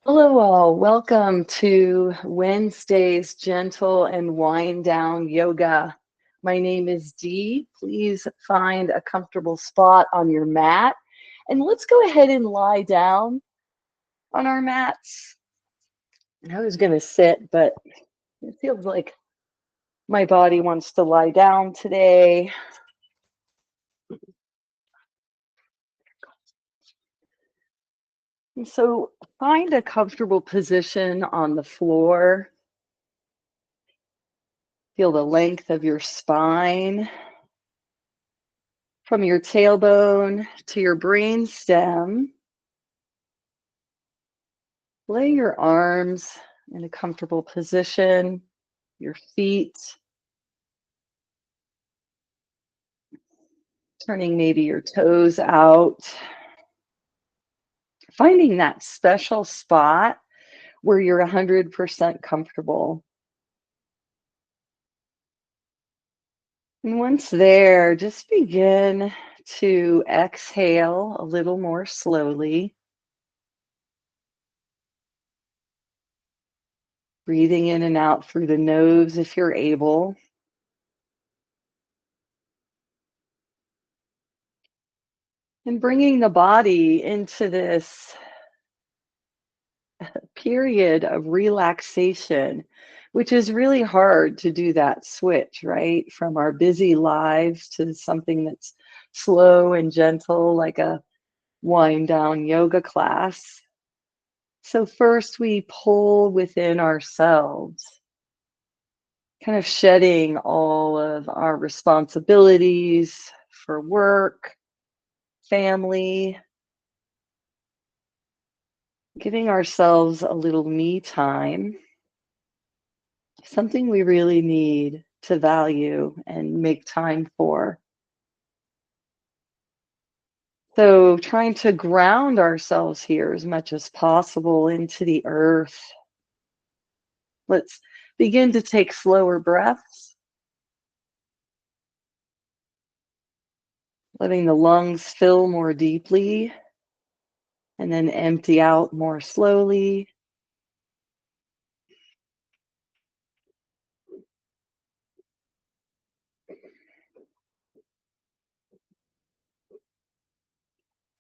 Hello, all. Welcome to Wednesday's Gentle and Wind Down Yoga. My name is Dee. Please find a comfortable spot on your mat. And let's go ahead and lie down on our mats. I was going to sit, but it feels like my body wants to lie down today. And so find a comfortable position on the floor. Feel the length of your spine. From your tailbone to your brainstem, lay your arms in a comfortable position, your feet, turning maybe your toes out, finding that special spot where you're 100% comfortable. And once there, just begin to exhale a little more slowly. Breathing in and out through the nose if you're able. And bringing the body into this period of relaxation, which is really hard to do that switch, right? From our busy lives to something that's slow and gentle, like a wind down yoga class. So, first, we pull within ourselves, kind of shedding all of our responsibilities for work, family, giving ourselves a little me time, something we really need to value and make time for. So, trying to ground ourselves here as much as possible into the earth. Let's begin to take slower breaths, letting the lungs fill more deeply and then empty out more slowly.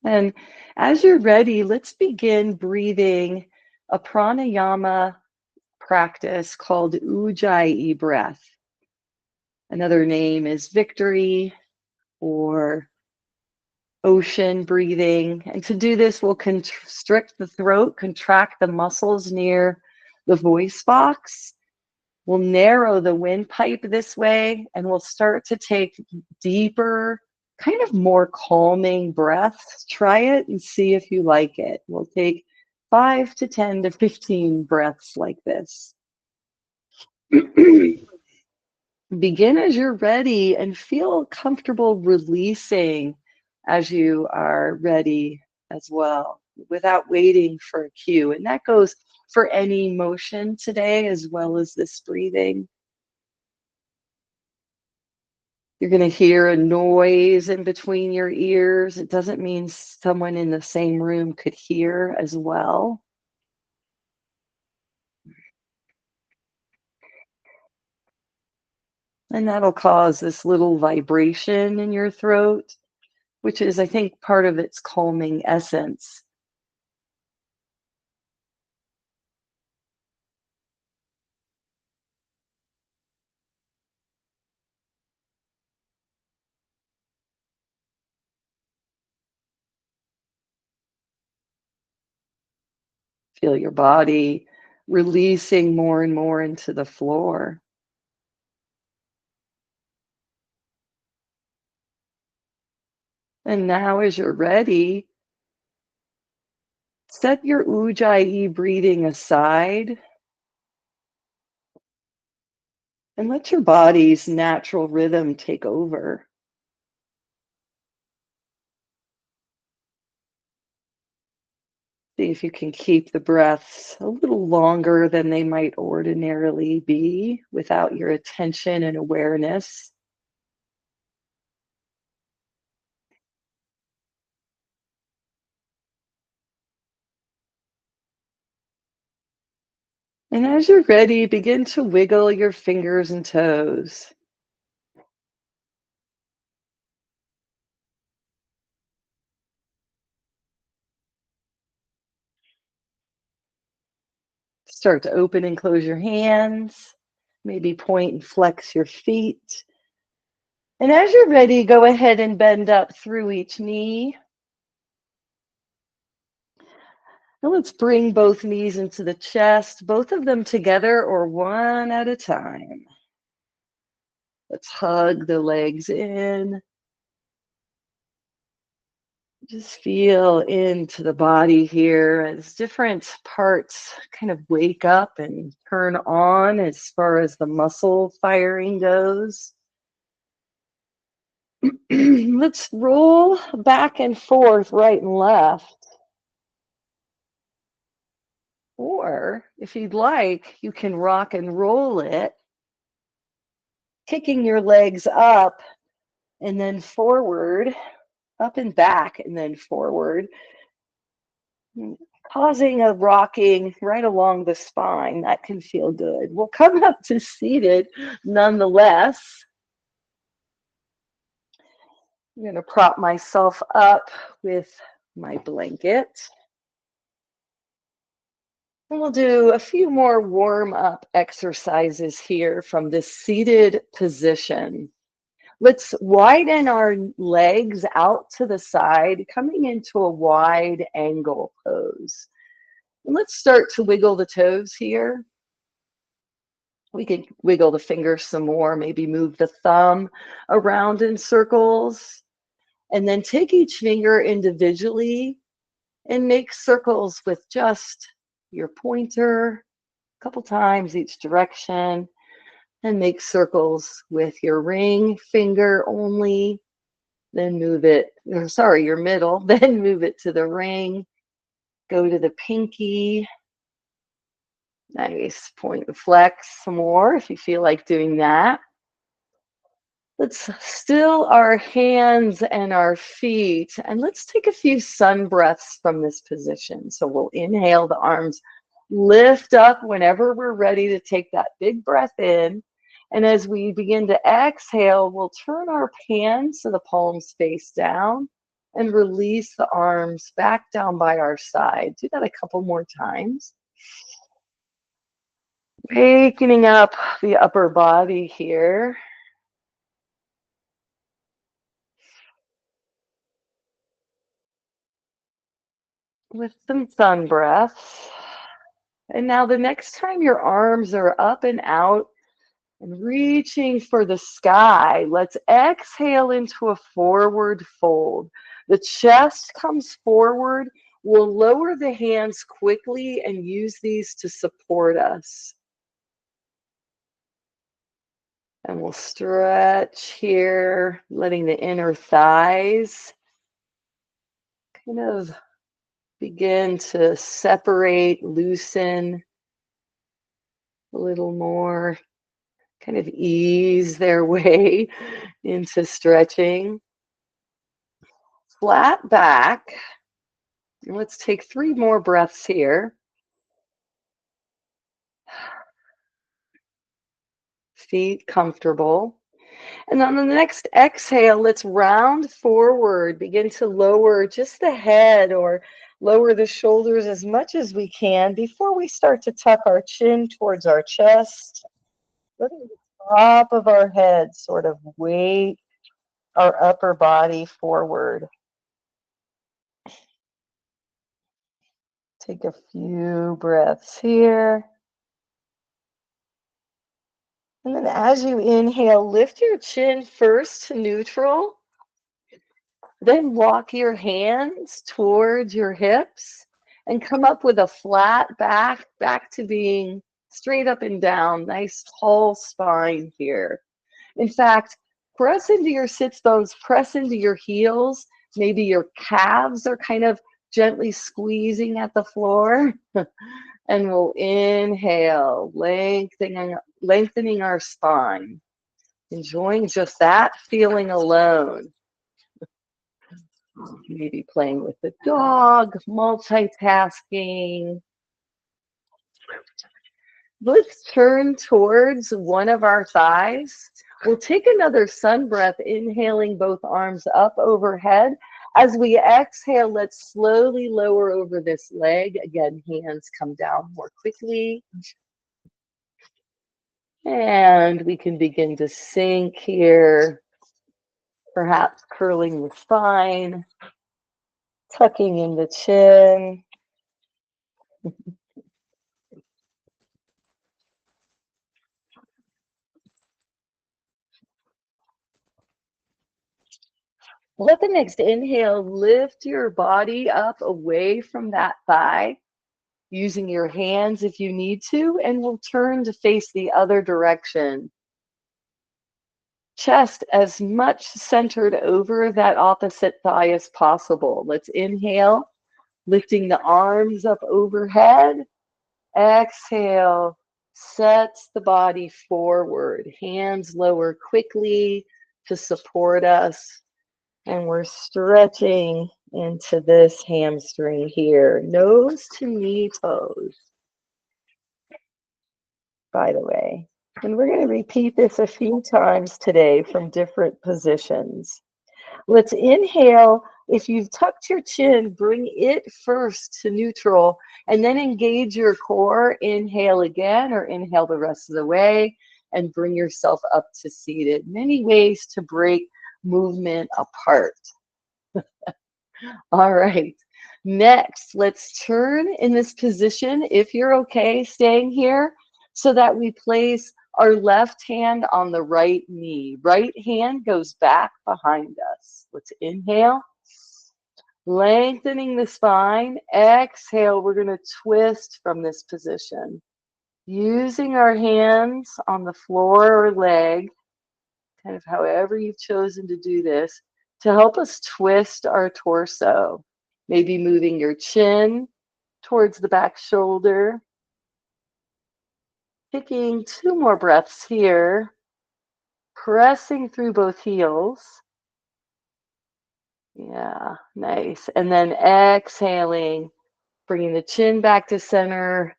And as you're ready, let's begin breathing a pranayama practice called Ujjayi breath. Another name is victory or ocean breathing. And to do this, we'll constrict the throat, contract the muscles near the voice box. We'll narrow the windpipe this way, and we'll start to take deeper, kind of more calming breaths. Try it and see if you like it. We'll take 5 to 10 to 15 breaths like this. Begin as you're ready and feel comfortable releasing as you are ready as well, without waiting for a cue. And that goes for any motion today as well as this breathing. You're going to hear a noise in between your ears. It doesn't mean someone in the same room could hear as well. And that'll cause this little vibration in your throat, which is, I think, part of its calming essence. Feel your body releasing more and more into the floor. And now, as you're ready, set your Ujjayi breathing aside and let your body's natural rhythm take over. See if you can keep the breaths a little longer than they might ordinarily be without your attention and awareness. And as you're ready, begin to wiggle your fingers and toes. Start to open and close your hands. Maybe point and flex your feet. And as you're ready, go ahead and bend up through each knee. Now let's bring both knees into the chest, both of them together or one at a time. Let's hug the legs in. Just feel into the body here as different parts kind of wake up and turn on as far as the muscle firing goes. Let's roll back and forth, right and left. Or if you'd like, you can rock and roll it, kicking your legs up and then forward, up and back and then forward, causing a rocking right along the spine. That can feel good. We'll come up to seated nonetheless. I'm going to prop myself up with my blanket. And we'll do a few more warm-up exercises here from this seated position. Let's widen our legs out to the side, coming into a wide angle pose. And let's start to wiggle the toes here. We can wiggle the fingers some more, maybe move the thumb around in circles, and then take each finger individually and make circles with just your pointer a couple times each direction, and make circles with your ring finger only, then move it, or sorry, your middle, then move it to the ring, go to the pinky. Nice. Point and flex some more if you feel like doing that. Let's still our hands and our feet, and let's take a few sun breaths from this position. So we'll inhale, the arms lift up whenever we're ready to take that big breath in. And as we begin to exhale, we'll turn our hands so the palms face down and release the arms back down by our side. Do that a couple more times. Wakening up the upper body here. With some sun breaths. And now the next time your arms are up and out and reaching for the sky, let's exhale into a forward fold. The chest comes forward. We'll lower the hands quickly and use these to support us. And we'll stretch here, letting the inner thighs kind of begin to separate, loosen a little more, kind of ease their way into stretching. Flat back. And let's take 3 more breaths here. Feet comfortable. And on the next exhale, let's round forward, begin to lower just the head or lower the shoulders as much as we can before we start to tuck our chin towards our chest. Letting the top of our head sort of weight our upper body forward. Take a few breaths here. And then as you inhale, lift your chin first to neutral. Then walk your hands towards your hips and come up with a flat back to being straight up and down. Nice tall spine here. In fact, press into your sits bones, press into your heels. Maybe your calves are kind of gently squeezing at the floor. And we'll inhale, lengthening our spine. Enjoying just that feeling alone. Maybe playing with the dog, multitasking. Let's turn towards one of our thighs. We'll take another sun breath, inhaling both arms up overhead. As we exhale, let's slowly lower over this leg. Again, hands come down more quickly. And we can begin to sink here, perhaps curling the spine, tucking in the chin. Let the next inhale lift your body up away from that thigh, using your hands if you need to, and we'll turn to face the other direction. Chest as much centered over that opposite thigh as possible. Let's inhale, lifting the arms up overhead. Exhale, sets the body forward. Hands lower quickly to support us. And we're stretching into this hamstring here. Nose to knee toes, by the way. And we're going to repeat this a few times today from different positions. Let's inhale. If you've tucked your chin, bring it first to neutral and then engage your core. Inhale again or inhale the rest of the way and bring yourself up to seated. Many ways to break movement apart. All right. Next, let's turn in this position, if you're okay staying here, so that we place our left hand on the right knee. Right hand goes back behind us. Let's inhale, lengthening the spine. Exhale, we're going to twist from this position. Using our hands on the floor or leg, kind of however you've chosen to do this, to help us twist our torso. Maybe moving your chin towards the back shoulder. Taking 2 more breaths here. Pressing through both heels. Yeah, nice. And then exhaling, bringing the chin back to center,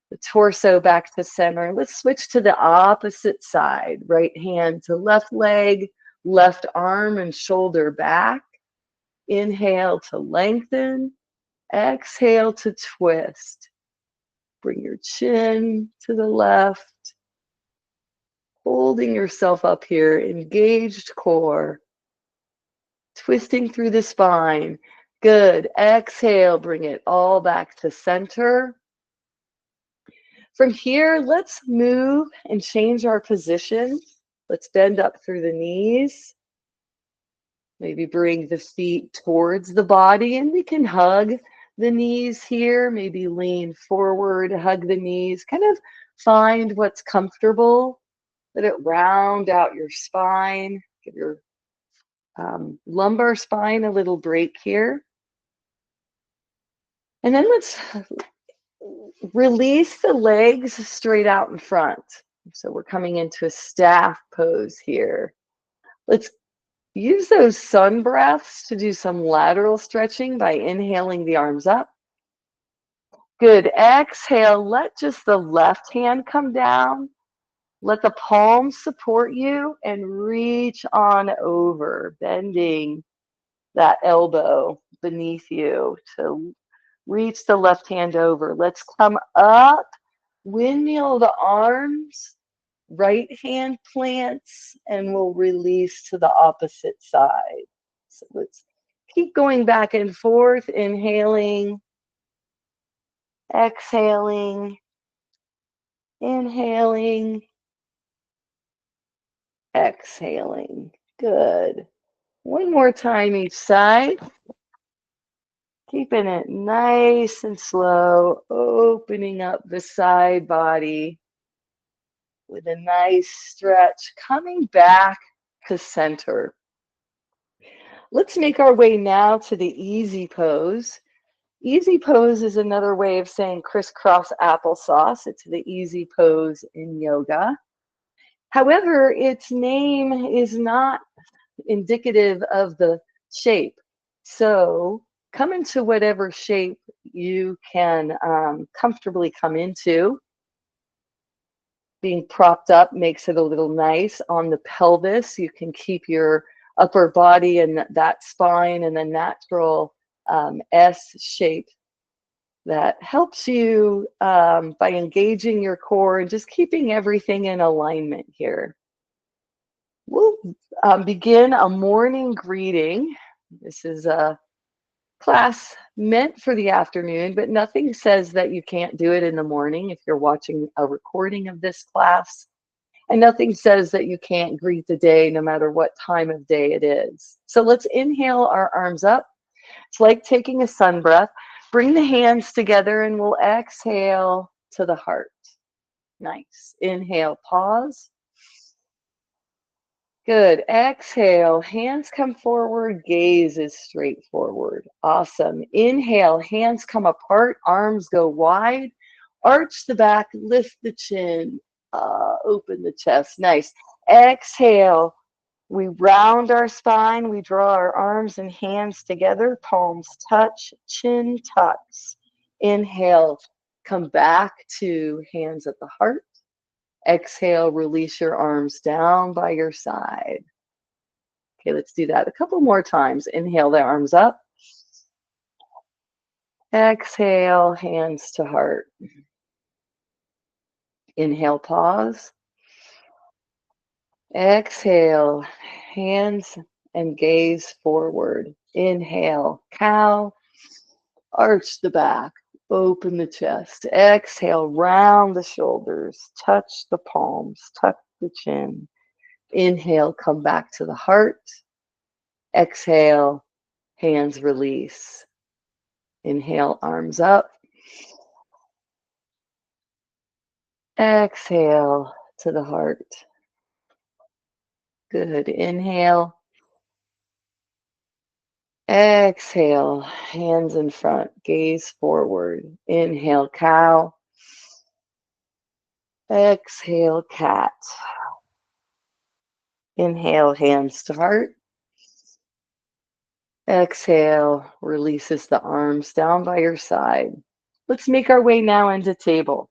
the torso back to center. Let's switch to the opposite side. Right hand to left leg, left arm and shoulder back. Inhale to lengthen. Exhale to twist. Bring your chin to the left. Holding yourself up here, engaged core. Twisting through the spine. Good. Exhale, bring it all back to center. From here, let's move and change our position. Let's bend up through the knees. Maybe bring the feet towards the body, and we can hug the knees here. Maybe lean forward, hug the knees. Kind of find what's comfortable. Let it round out your spine. Give your lumbar spine a little break here. And then let's release the legs straight out in front. So we're coming into a staff pose here. Let's use those sun breaths to do some lateral stretching by inhaling the arms up. Good. Exhale, let just the left hand come down. Let the palms support you and reach on over, bending that elbow beneath you to reach the left hand over. Let's come up, windmill the arms, right hand plants, and we'll release to the opposite side. So let's keep going back and forth, inhaling, exhaling, inhaling, exhaling. Good. One more time each side. Keeping it nice and slow, opening up the side body with a nice stretch, coming back to center. Let's make our way now to the easy pose. Easy pose is another way of saying crisscross applesauce. It's the easy pose in yoga. However, its name is not indicative of the shape. So come into whatever shape you can comfortably come into. Being propped up makes it a little nice on the pelvis. You can keep your upper body and that spine in a natural S shape that helps you by engaging your core and just keeping everything in alignment here. We'll begin a morning greeting. This is a class meant for the afternoon, but nothing says that you can't do it in the morning if you're watching a recording of this class. And nothing says that you can't greet the day no matter what time of day it is. So let's inhale our arms up. It's like taking a sun breath. Bring the hands together and we'll exhale to the heart. Nice. Inhale, pause. Good. Exhale, hands come forward, gaze is straight forward. Awesome. Inhale, hands come apart, arms go wide, arch the back, lift the chin, open the chest. Nice. Exhale, we round our spine, we draw our arms and hands together, palms touch, chin tucks. Inhale, come back to hands at the heart. Exhale, release your arms down by your side. Okay, let's do that a couple more times. Inhale the arms up. Exhale, hands to heart. Inhale, pause. Exhale, hands and gaze forward. Inhale, cow. Arch the back, open the chest. Exhale, round the shoulders, touch the palms, tuck the chin. Inhale, come back to the heart. Exhale, hands release. Inhale, arms up. Exhale to the heart. Good. Inhale. Exhale, hands in front, gaze forward. Inhale, cow. Exhale, cat. Inhale, hands to heart. Exhale, releases the arms down by your side. Let's make our way now into table.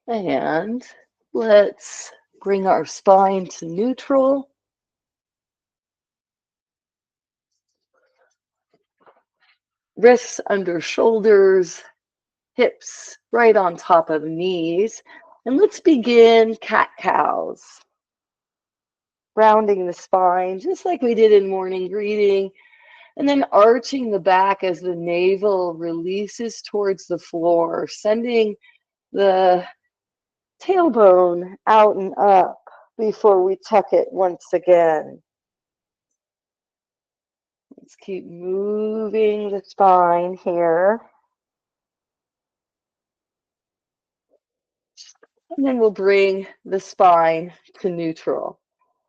And let's bring our spine to neutral. Wrists under shoulders, hips right on top of knees. And let's begin cat-cows. Rounding the spine, just like we did in morning greeting. And then arching the back as the navel releases towards the floor, sending the tailbone out and up before we tuck it once again. Let's keep moving the spine here. And then we'll bring the spine to neutral.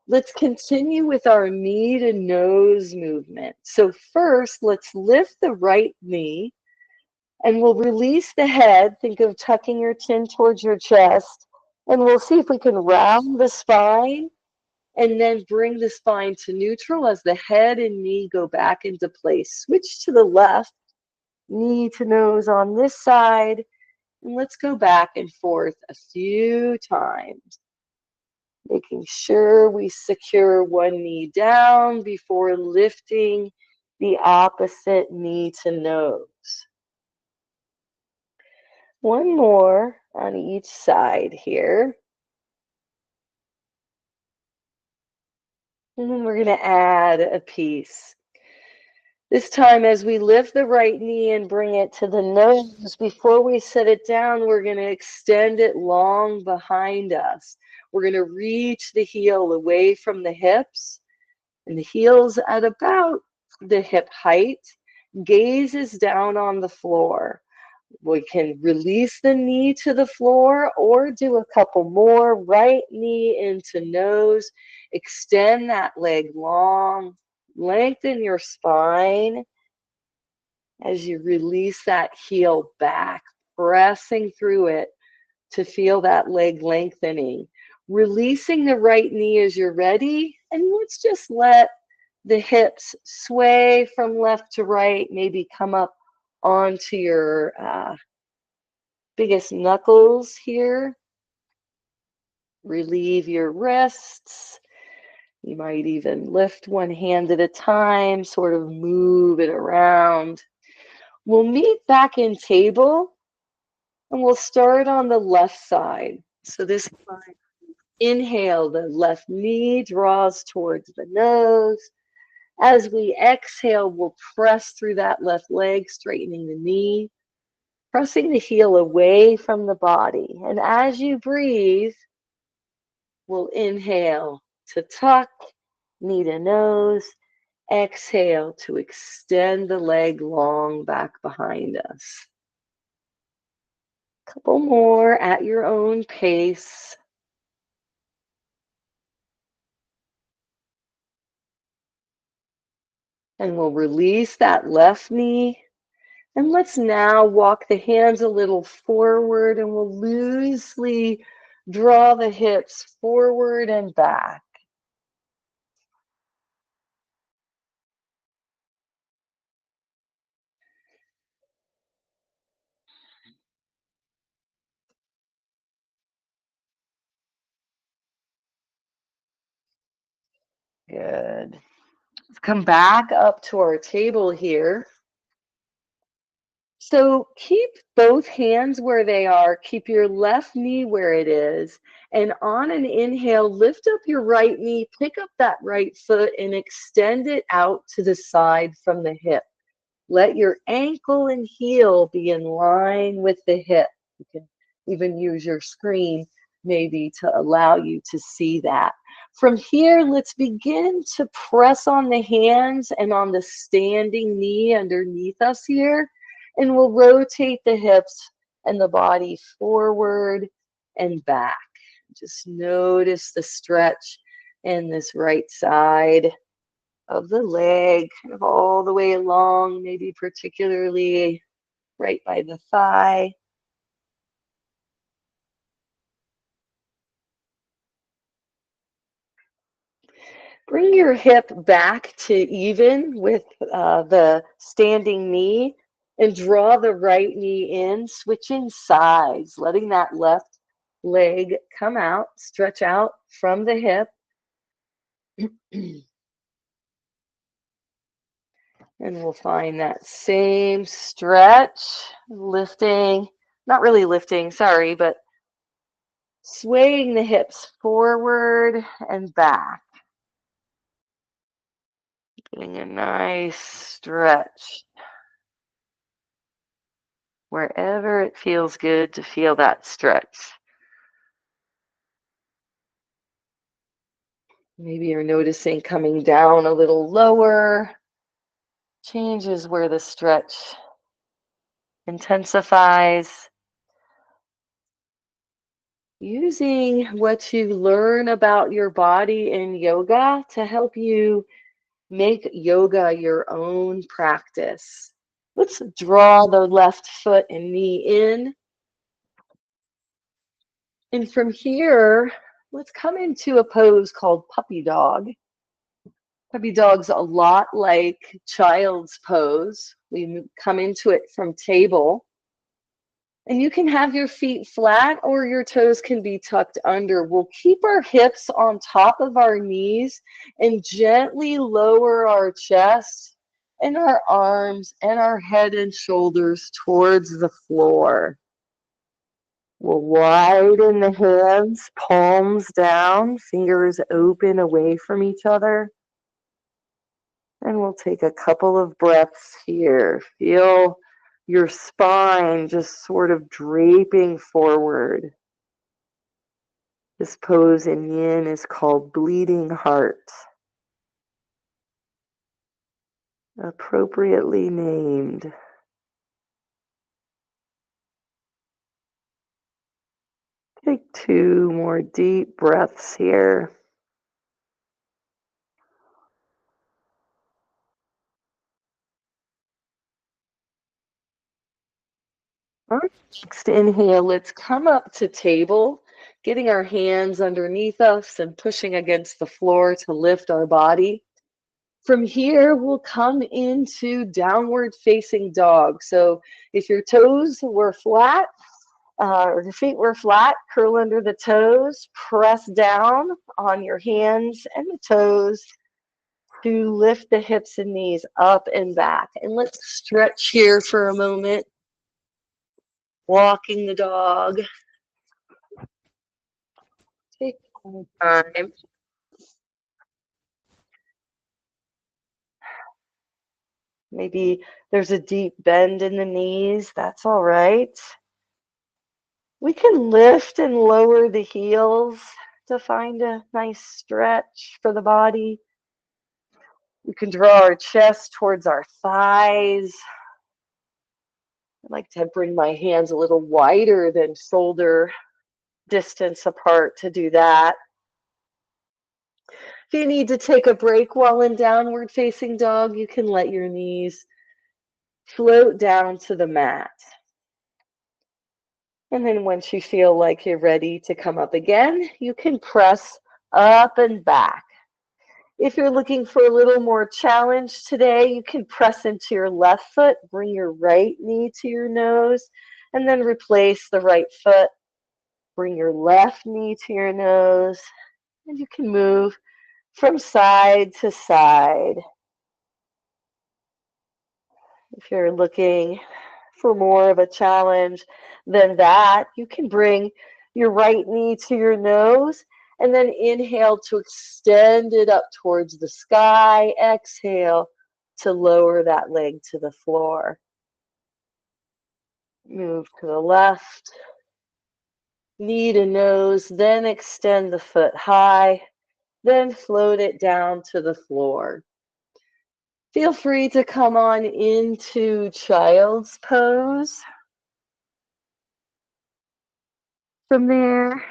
Let's continue with our knee to nose movement. So first, let's lift the right knee and we'll release the head. Think of tucking your chin towards your chest. And we'll see if we can round the spine and then bring the spine to neutral as the head and knee go back into place. Switch to the left, knee to nose on this side. And let's go back and forth a few times, making sure we secure one knee down before lifting the opposite knee to nose. One more on each side here. And then we're going to add a piece. This time, as we lift the right knee and bring it to the nose, before we set it down, we're going to extend it long behind us. We're going to reach the heel away from the hips, and the heel's at about the hip height. Gaze is down on the floor. We can release the knee to the floor or do a couple more. Right knee into nose. Extend that leg long. Lengthen your spine as you release that heel back, pressing through it to feel that leg lengthening. Releasing the right knee as you're ready. And let's just let the hips sway from left to right, maybe come up onto your biggest knuckles here. Relieve your wrists. You might even lift one hand at a time, sort of move it around. We'll meet back in table and we'll start on the left side. So this time, inhale, the left knee draws towards the nose. As we exhale, we'll press through that left leg, straightening the knee, pressing the heel away from the body. And as you breathe, we'll inhale to tuck, knee to nose. Exhale to extend the leg long back behind us. Couple more at your own pace. And we'll release that left knee. And let's now walk the hands a little forward and we'll loosely draw the hips forward and back. Good. Let's come back up to our table here. So keep both hands where they are. Keep your left knee where it is. And on an inhale, lift up your right knee, pick up that right foot and extend it out to the side from the hip. Let your ankle and heel be in line with the hip. You can even use your screen maybe to allow you to see that. From here, let's begin to press on the hands and on the standing knee underneath us here. And we'll rotate the hips and the body forward and back. Just notice the stretch in this right side of the leg, kind of all the way along, maybe particularly right by the thigh. Bring your hip back to even with the standing knee and draw the right knee in, switching sides, letting that left leg come out, stretch out from the hip. And we'll find that same stretch, lifting, not really lifting, sorry, but swaying the hips forward and back. Getting a nice stretch. Wherever it feels good to feel that stretch. Maybe you're noticing coming down a little lower, changes where the stretch intensifies. Using what you learn about your body in yoga to help you make yoga your own practice. Let's draw the left foot and knee in. And from here, let's come into a pose called puppy dog. Puppy dog's a lot like child's pose. We come into it from table. And you can have your feet flat or your toes can be tucked under. We'll keep our hips on top of our knees and gently lower our chest and our arms and our head and shoulders towards the floor. We'll widen the hands, palms down, fingers open away from each other. And we'll take a couple of breaths here. Feel your spine just sort of draping forward. This pose in yin is called bleeding heart. Appropriately named. Take 2 more deep breaths here. Next inhale, let's come up to table. getting our hands underneath us and pushing against the floor to lift our body. From here, we'll come into downward facing dog. So if your toes were flat, or the feet were flat, curl under the toes, press down on your hands and the toes to lift the hips and knees up and back. And let's stretch here for a moment. Walking the dog. Take time. Maybe there's a deep bend in the knees. That's all right. We can lift and lower the heels to find a nice stretch for the body. We can draw our chest towards our thighs. I like to bring my hands a little wider than shoulder distance apart to do that. If you need to take a break while in downward facing dog, you can let your knees float down to the mat. And then once you feel like you're ready to come up again, you can press up and back. If you're looking for a little more challenge today, you can press into your left foot, bring your right knee to your nose, and then replace the right foot. Bring your left knee to your nose, and you can move from side to side. If you're looking for more of a challenge than that, you can bring your right knee to your nose and then inhale to extend it up towards the sky. Exhale to lower that leg to the floor. Move to the left, knee to nose, then extend the foot high, then float it down to the floor. Feel free to come on into child's pose. From there,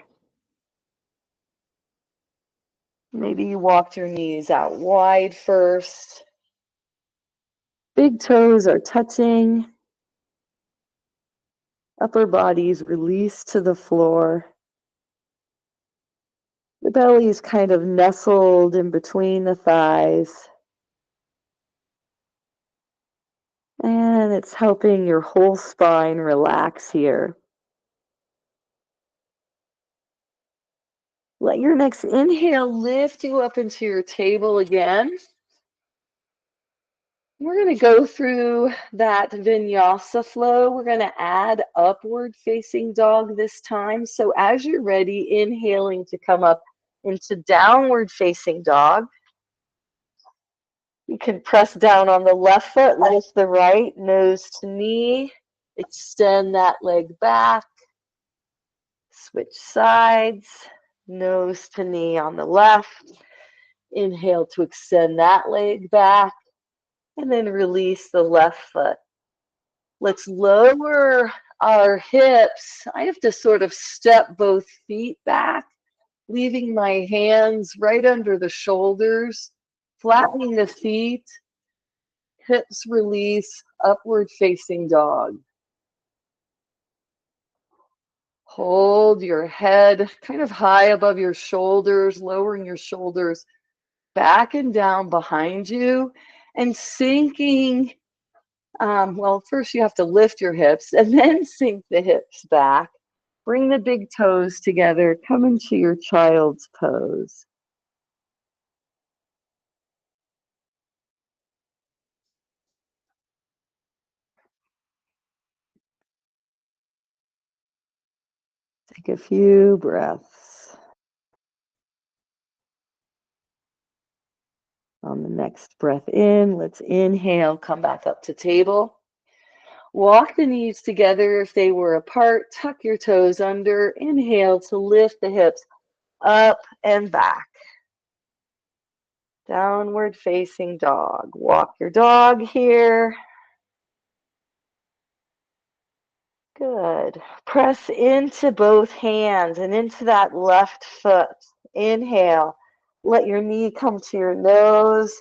maybe you walked your knees out wide first. Big toes are touching. Upper body's released to the floor. The belly is kind of nestled in between the thighs. And it's helping your whole spine relax here. Let your next inhale lift you up into your table again. We're going to go through that vinyasa flow. We're going to add upward facing dog this time. So as you're ready, inhaling to come up into downward facing dog. You can press down on the left foot, lift the right, nose to knee. Extend that leg back. Switch sides, nose to knee on the left. Inhale to extend that leg back. And then release the left foot. Let's lower our hips. I have to sort of step both feet back, leaving my hands right under the shoulders, flattening the feet, hips release, upward facing dog. Hold your head kind of high above your shoulders, lowering your shoulders back and down behind you. And sinking, well, first you have to lift your hips and then sink the hips back. Bring the big toes together. Come into your child's pose. Take a few breaths. On the next breath in, let's inhale, come back up to table. Walk the knees together if they were apart. Tuck your toes under. Inhale to lift the hips up and back. Downward facing dog. Walk your dog here. Good. Press into both hands and into that left foot. Inhale. Let your knee come to your nose.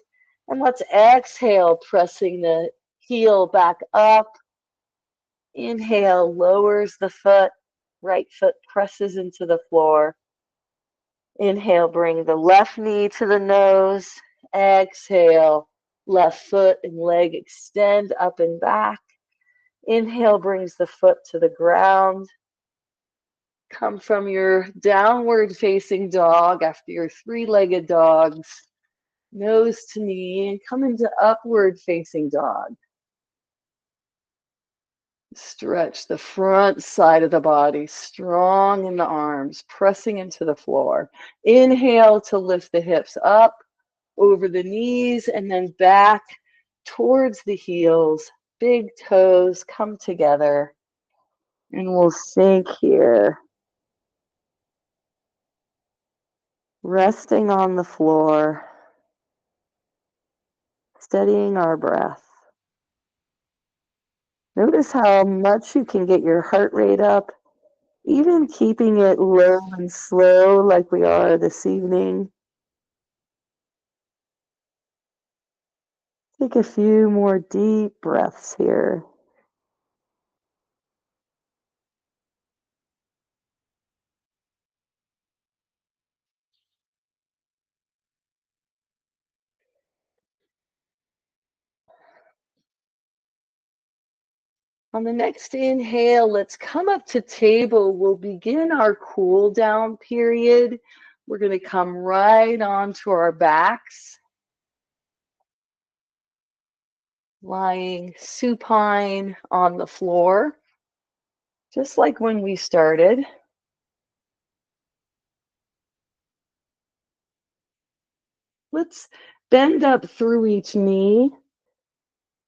And let's exhale, pressing the heel back up. Inhale, lowers the foot. Right foot presses into the floor. Inhale, bring the left knee to the nose. Exhale, left foot and leg extend up and back. Inhale brings the foot to the ground. Come from your downward facing dog after your three-legged dogs, nose to knee, and come into upward facing dog. Stretch the front side of the body, strong in the arms, pressing into the floor. Inhale to lift the hips up over the knees and then back towards the heels. Big toes come together and we'll sink here. Resting on the floor, steadying our breath. Notice how much you can get your heart rate up, even keeping it low and slow like we are this evening. Take a few more deep breaths here. On the next inhale, let's come up to table. We'll begin our cool down period. We're going to come right onto our backs, lying supine on the floor, just like when we started. Let's bend up through each knee.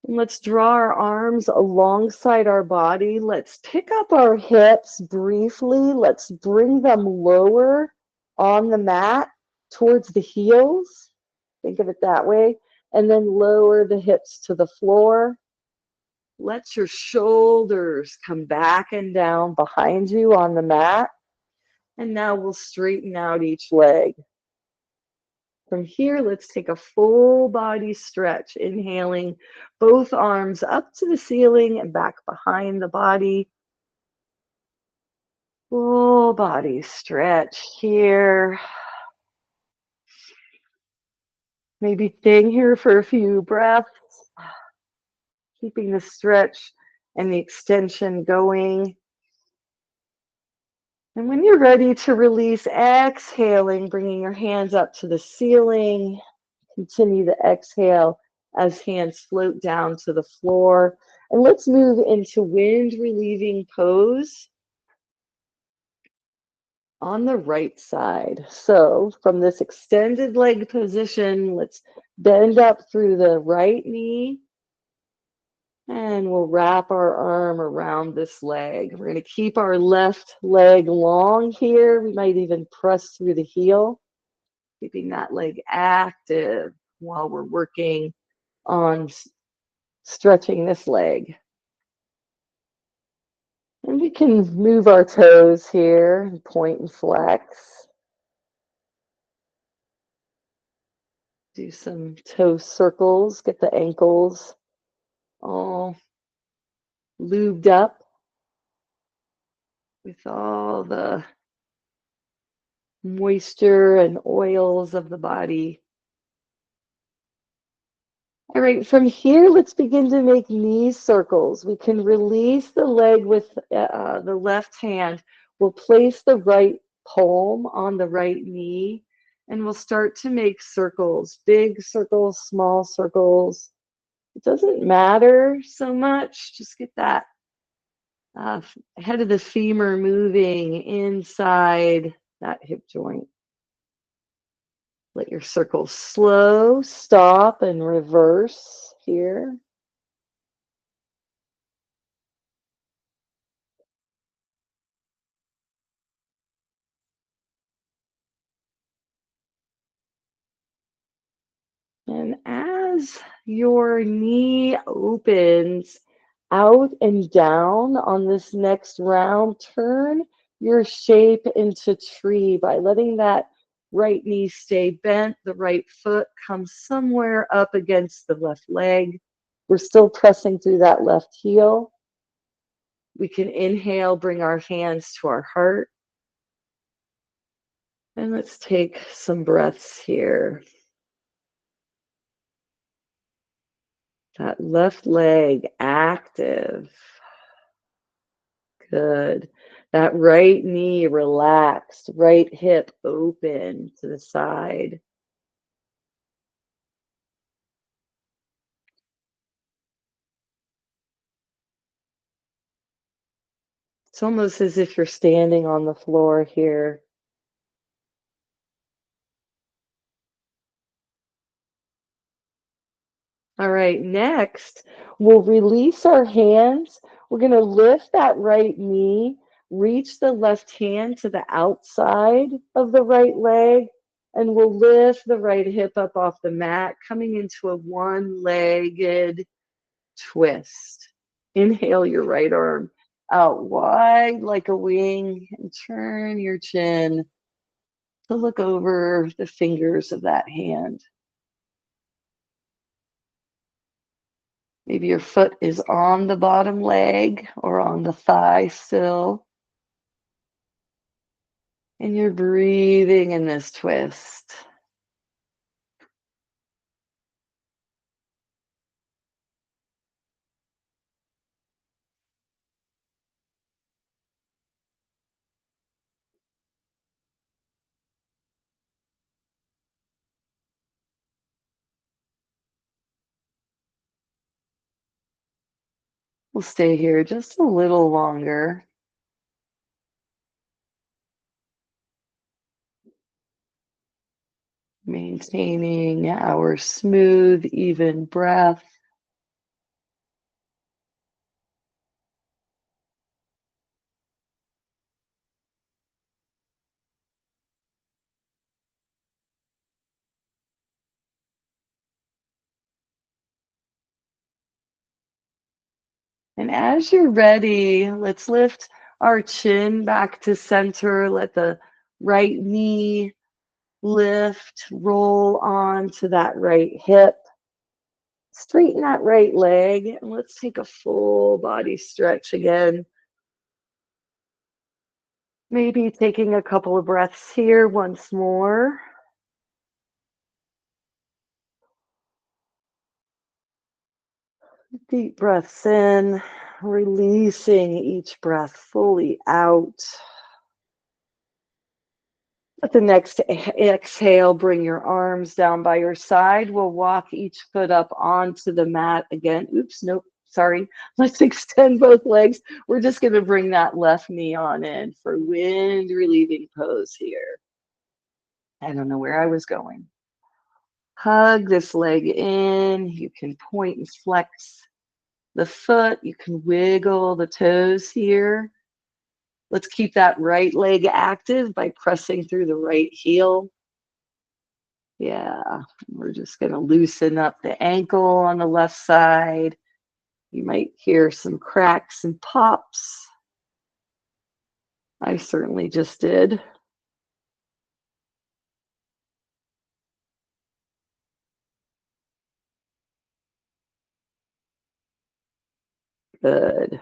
And let's draw our arms alongside our body. Let's pick up our hips briefly. Let's bring them lower on the mat towards the heels. Think of it that way. And then lower the hips to the floor. Let your shoulders come back and down behind you on the mat. And now we'll straighten out each leg. From here, let's take a full body stretch, inhaling both arms up to the ceiling and back behind the body. Full body stretch here. Maybe staying here for a few breaths, keeping the stretch and the extension going. And when you're ready to release, exhaling, bringing your hands up to the ceiling. Continue to exhale as hands float down to the floor. And let's move into wind relieving pose on the right side. So from this extended leg position, let's bend up through the right knee. And we'll wrap our arm around this leg. We're going to keep our left leg long here. We might even press through the heel, keeping that leg active while we're working on stretching this leg. And we can move our toes here and point and flex. Do some toe circles, get the ankles all lubed up with all the moisture and oils of the body. All right, from here, let's begin to make knee circles. We can release the leg with the left hand. We'll place the right palm on the right knee, and we'll start to make circles, big circles, small circles. It doesn't matter so much. Just get that head of the femur moving inside that hip joint. Let your circles slow, stop, and reverse here. And as your knee opens out and down on this next round, turn your shape into tree by letting that right knee stay bent, the right foot comes somewhere up against the left leg. We're still pressing through that left heel. We can inhale, bring our hands to our heart. And let's take some breaths here. That left leg active. Good. That right knee relaxed, right hip open to the side. It's almost as if you're standing on the floor here. All right, next, we'll release our hands. We're going to lift that right knee, reach the left hand to the outside of the right leg, and we'll lift the right hip up off the mat, coming into a one-legged twist. Inhale your right arm out wide like a wing and turn your chin to look over the fingers of that hand. Maybe your foot is on the bottom leg or on the thigh still. And you're breathing in this twist. We'll stay here just a little longer. Maintaining our smooth, even breath. And as you're ready, let's lift our chin back to center. Let the right knee lift, roll onto that right hip. Straighten that right leg. And let's take a full body stretch again. Maybe taking a couple of breaths here once more. Deep breaths in, releasing each breath fully out. At the next exhale, bring your arms down by your side. We'll walk each foot up onto the mat again. Oops, nope, sorry. Let's extend both legs. We're just going to bring that left knee on in for wind relieving pose here. I don't know where I was going. Hug this leg in. You can point and flex the foot. You can wiggle the toes here. Let's keep that right leg active by pressing through the right heel. Yeah, we're just going to loosen up the ankle on the left side. You might hear some cracks and pops. I certainly just did. Good.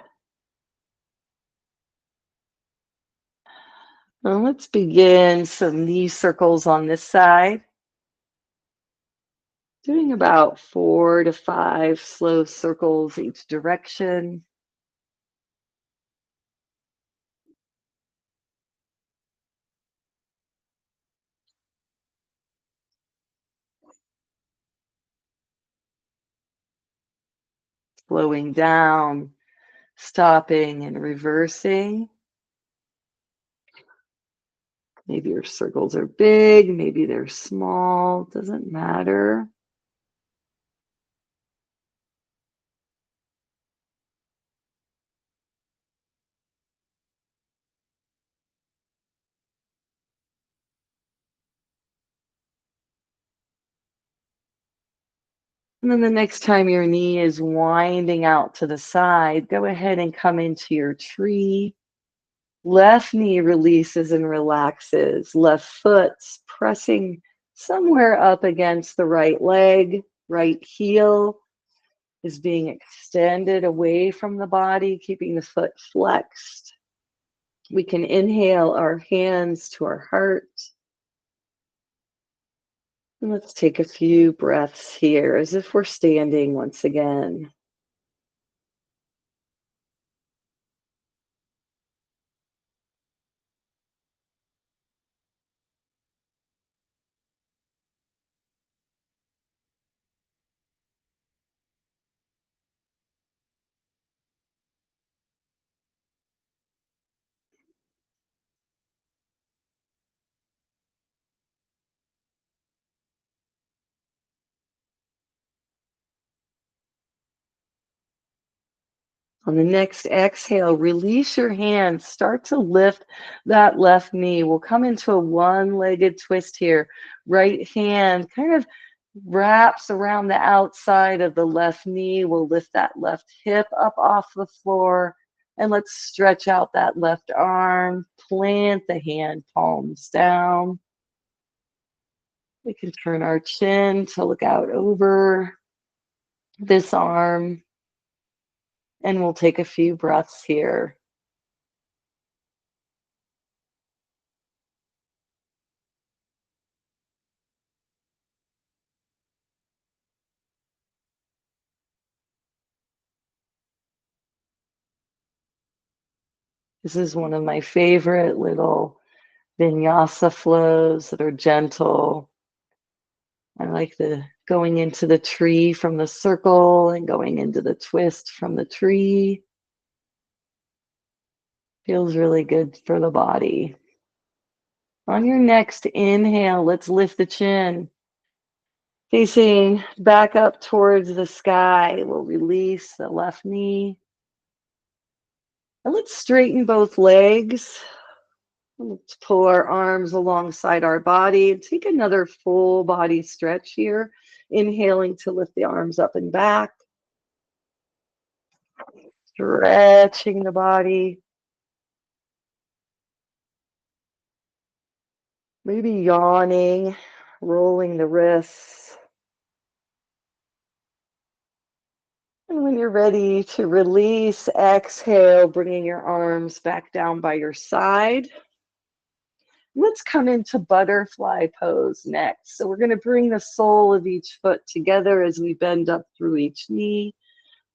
Now let's begin some knee circles on this side. Doing about 4 to 5 slow circles each direction. Slowing down, stopping and reversing. Maybe your circles are big, maybe they're small, doesn't matter. And then the next time your knee is winding out to the side, go ahead and come into your tree. Left knee releases and relaxes. Left foot's pressing somewhere up against the right leg, right heel. is being extended away from the body, keeping the foot flexed. We can inhale our hands to our heart. And let's take a few breaths here as if we're standing once again. On the next exhale, release your hands. Start to lift that left knee. We'll come into a one-legged twist here. Right hand kind of wraps around the outside of the left knee. We'll lift that left hip up off the floor. And let's stretch out that left arm. Plant the hand palms down. We can turn our chin to look out over this arm. And we'll take a few breaths here. This is one of my favorite little vinyasa flows that are gentle. I like the going into the tree from the circle and going into the twist from the tree. Feels really good for the body. On your next inhale, let's lift the chin. Facing back up towards the sky, we'll release the left knee. And let's straighten both legs. Let's pull our arms alongside our body and take another full body stretch here. Inhaling to lift the arms up and back. Stretching the body. Maybe yawning, rolling the wrists. And when you're ready to release, exhale, bringing your arms back down by your side. Let's come into butterfly pose next. So we're going to bring the sole of each foot together as we bend up through each knee.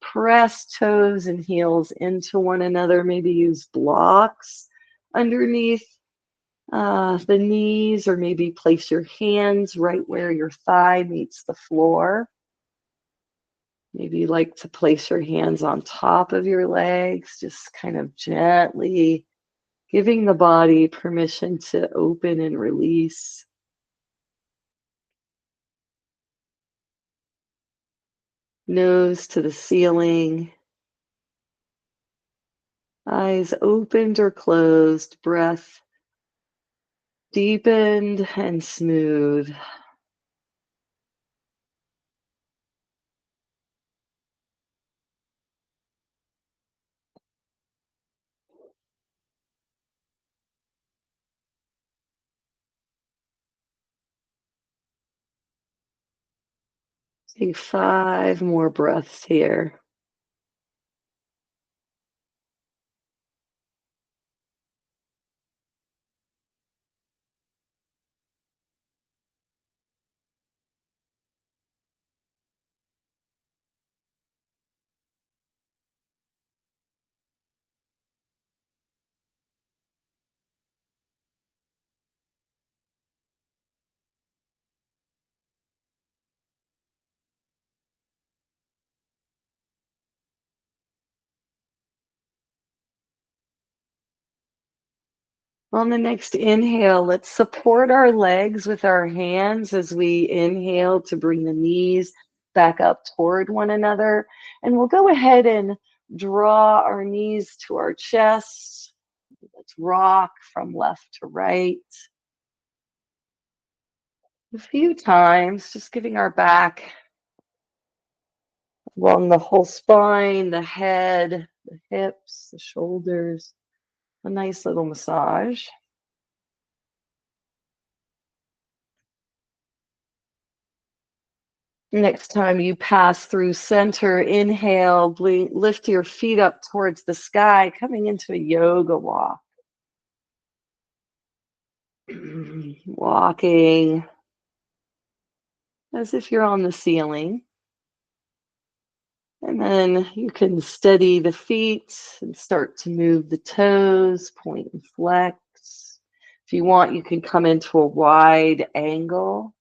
Press toes and heels into one another. Maybe use blocks underneath the knees, or maybe place your hands right where your thigh meets the floor. Maybe you like to place your hands on top of your legs, just kind of gently giving the body permission to open and release. Nose to the ceiling. Eyes opened or closed. Breath deepened and smooth. Take 5 more breaths here. On the next inhale, let's support our legs with our hands as we inhale to bring the knees back up toward one another. And we'll go ahead and draw our knees to our chest. Let's rock from left to right. A few times, just giving our back along the whole spine, the head, the hips, the shoulders. A nice little massage. Next time you pass through center, inhale, lift your feet up towards the sky, coming into a yoga walk. Walking as if you're on the ceiling. And then you can steady the feet and start to move the toes, point and flex. If you want, you can come into a wide angle,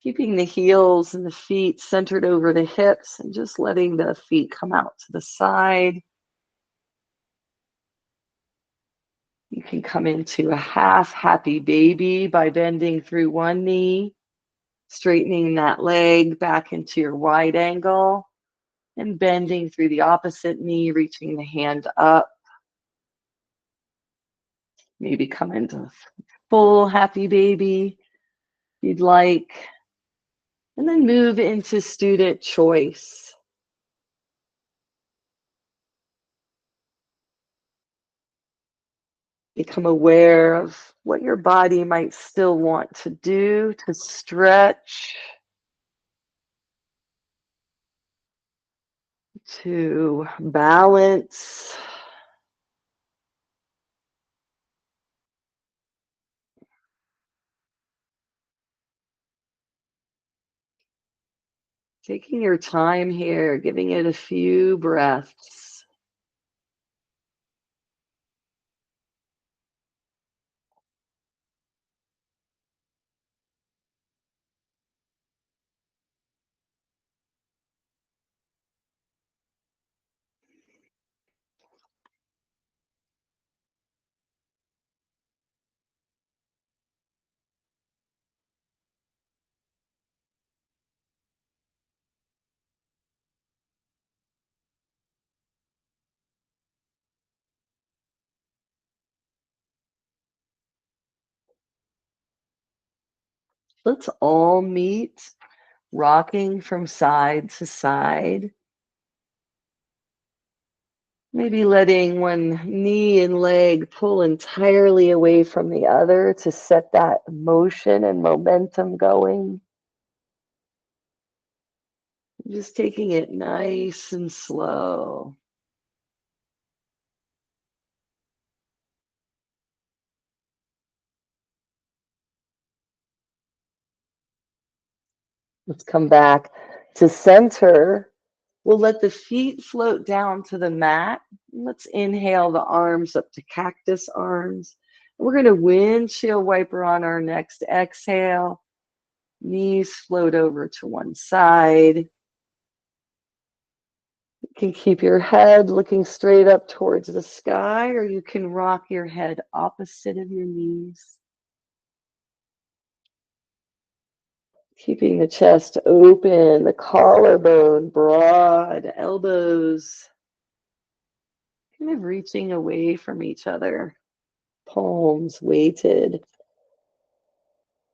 keeping the heels and the feet centered over the hips and just letting the feet come out to the side. You can come into a half happy baby by bending through one knee, straightening that leg back into your wide angle, and bending through the opposite knee, reaching the hand up. Maybe come into full happy baby if you'd like. And then move into student choice. Become aware of what your body might still want to do to stretch, to balance. Taking your time here, giving it a few breaths. Let's all meet, rocking from side to side. Maybe letting one knee and leg pull entirely away from the other to set that motion and momentum going. Just taking it nice and slow. Let's come back to center. We'll let the feet float down to the mat. Let's inhale the arms up to cactus arms. We're going to windshield wiper on our next exhale. Knees float over to one side. You can keep your head looking straight up towards the sky, or you can rock your head opposite of your knees. Keeping the chest open, the collarbone broad, elbows kind of reaching away from each other, palms weighted,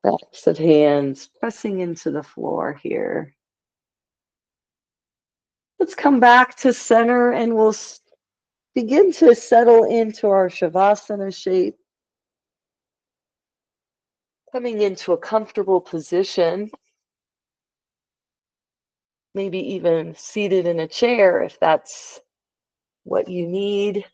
backs of hands pressing into the floor here. Let's come back to center and we'll begin to settle into our Shavasana shape, coming into a comfortable position, maybe even seated in a chair if that's what you need.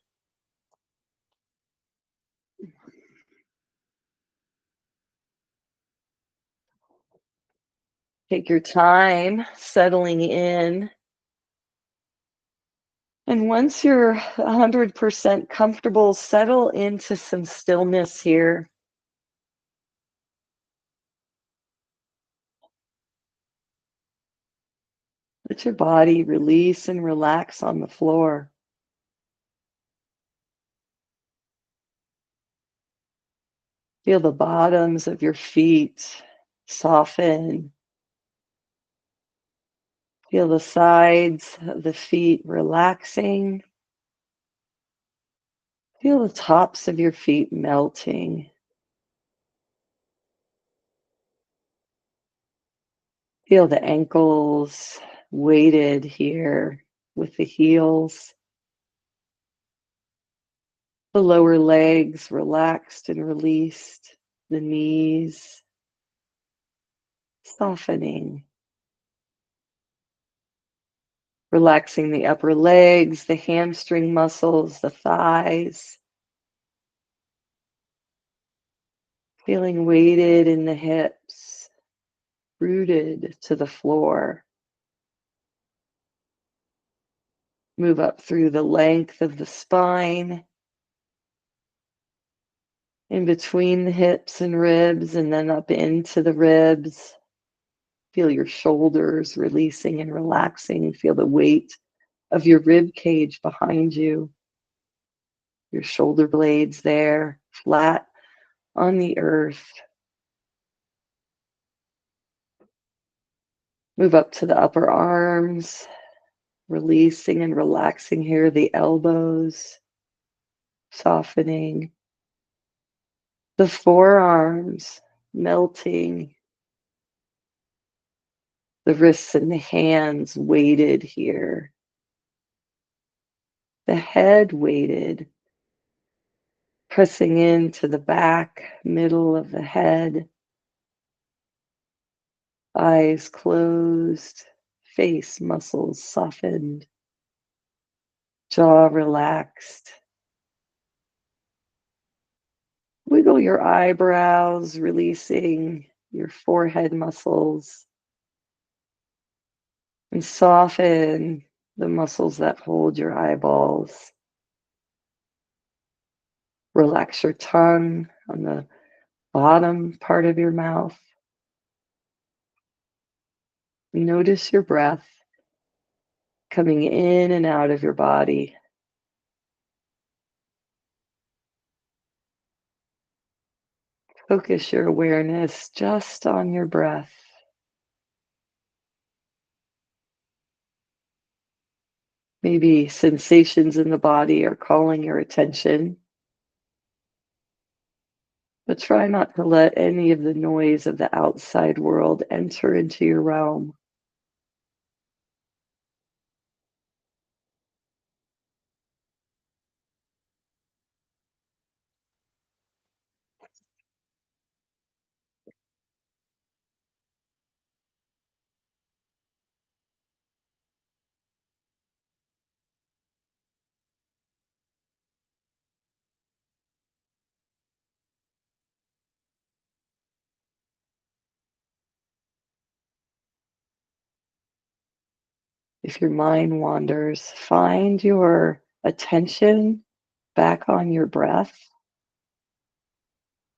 Take your time settling in. And once you're 100% comfortable, settle into some stillness here. Let your body release and relax on the floor. Feel the bottoms of your feet soften. Feel the sides of the feet relaxing. Feel the tops of your feet melting. Feel the ankles weighted here with the heels. The lower legs relaxed and released. The knees softening. Relaxing the upper legs, the hamstring muscles, the thighs. Feeling weighted in the hips, rooted to the floor. Move up through the length of the spine, in between the hips and ribs, and then up into the ribs. Feel your shoulders releasing and relaxing. Feel the weight of your rib cage behind you. Your shoulder blades there, flat on the earth. Move up to the upper arms, releasing and relaxing here, the elbows, softening. The forearms melting, the wrists and the hands weighted here, the head weighted, pressing into the back, middle of the head, eyes closed, face muscles softened, jaw relaxed. Wiggle your eyebrows, releasing your forehead muscles, and soften the muscles that hold your eyeballs. Relax your tongue on the bottom part of your mouth. Notice your breath coming in and out of your body. Focus your awareness just on your breath. Maybe sensations in the body are calling your attention, but try not to let any of the noise of the outside world enter into your realm. If your mind wanders, find your attention back on your breath.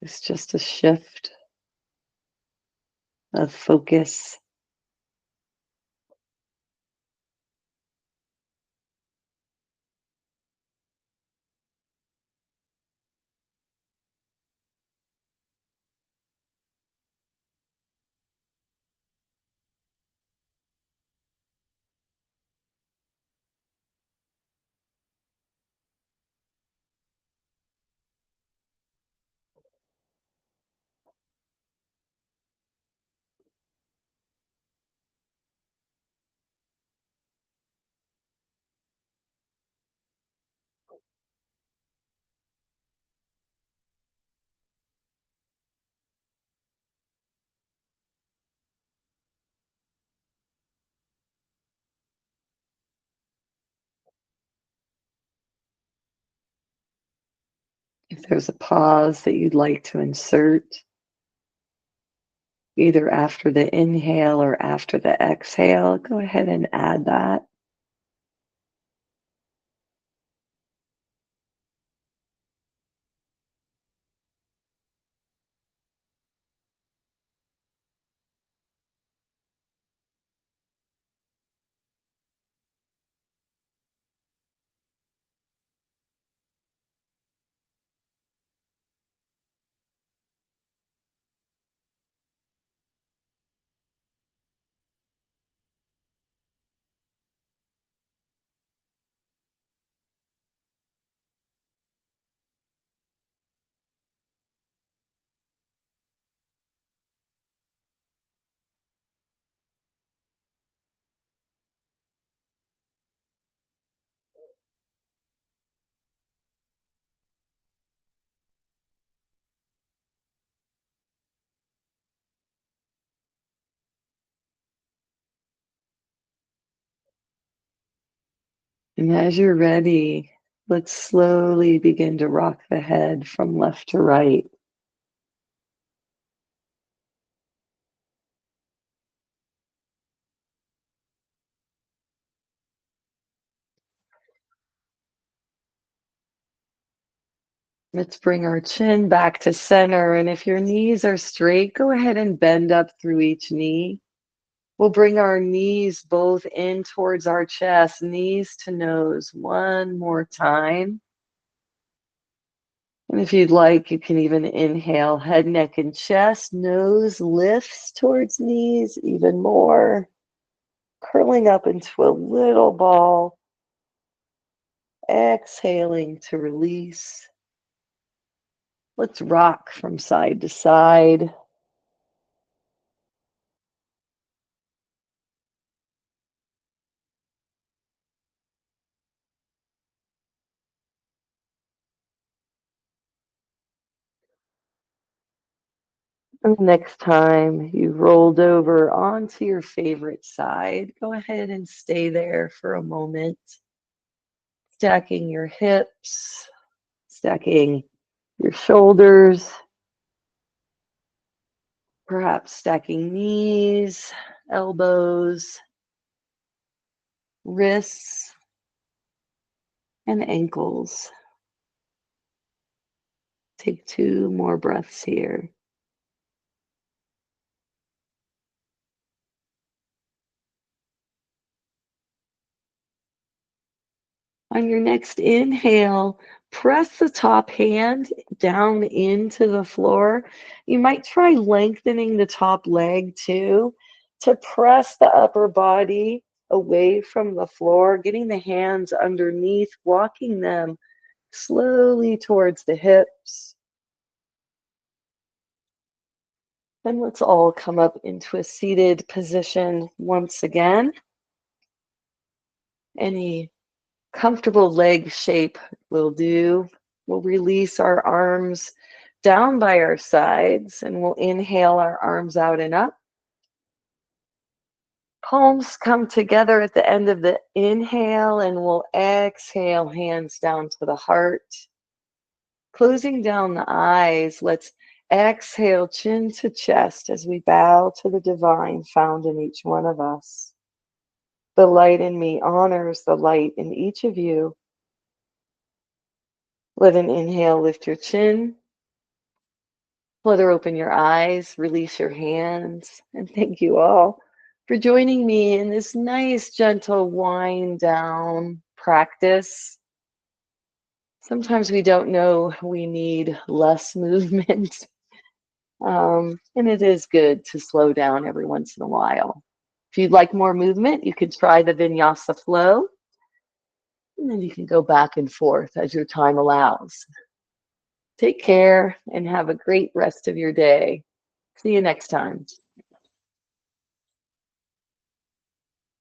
It's just a shift of focus. If there's a pause that you'd like to insert, either after the inhale or after the exhale, go ahead and add that. And as you're ready, let's slowly begin to rock the head from left to right. Let's bring our chin back to center. And if your knees are straight, go ahead and bend up through each knee. We'll bring our knees both in towards our chest, knees to nose, one more time. And if you'd like, you can even inhale, head, neck, and chest, nose lifts towards knees even more, curling up into a little ball, exhaling to release. Let's rock from side to side. And next time you rolled over onto your favorite side, go ahead and stay there for a moment, stacking your hips, stacking your shoulders, perhaps stacking knees, elbows, wrists, and ankles. Take two more breaths here. On your next inhale, press the top hand down into the floor. You might try lengthening the top leg too to press the upper body away from the floor, getting the hands underneath, walking them slowly towards the hips. Then let's all come up into a seated position once again. Any comfortable leg shape will do. We'll release our arms down by our sides and we'll inhale our arms out and up. Palms come together at the end of the inhale and we'll exhale, hands down to the heart. Closing down the eyes, let's exhale, chin to chest as we bow to the divine found in each one of us. The light in me honors the light in each of you. Let an inhale lift your chin. Flutter open your eyes, release your hands, and thank you all for joining me in this nice, gentle wind down practice. Sometimes we don't know we need less movement, and it is good to slow down every once in a while. If you'd like more movement, you could try the Vinyasa flow, and then you can go back and forth as your time allows. Take care and have a great rest of your day. See you next time.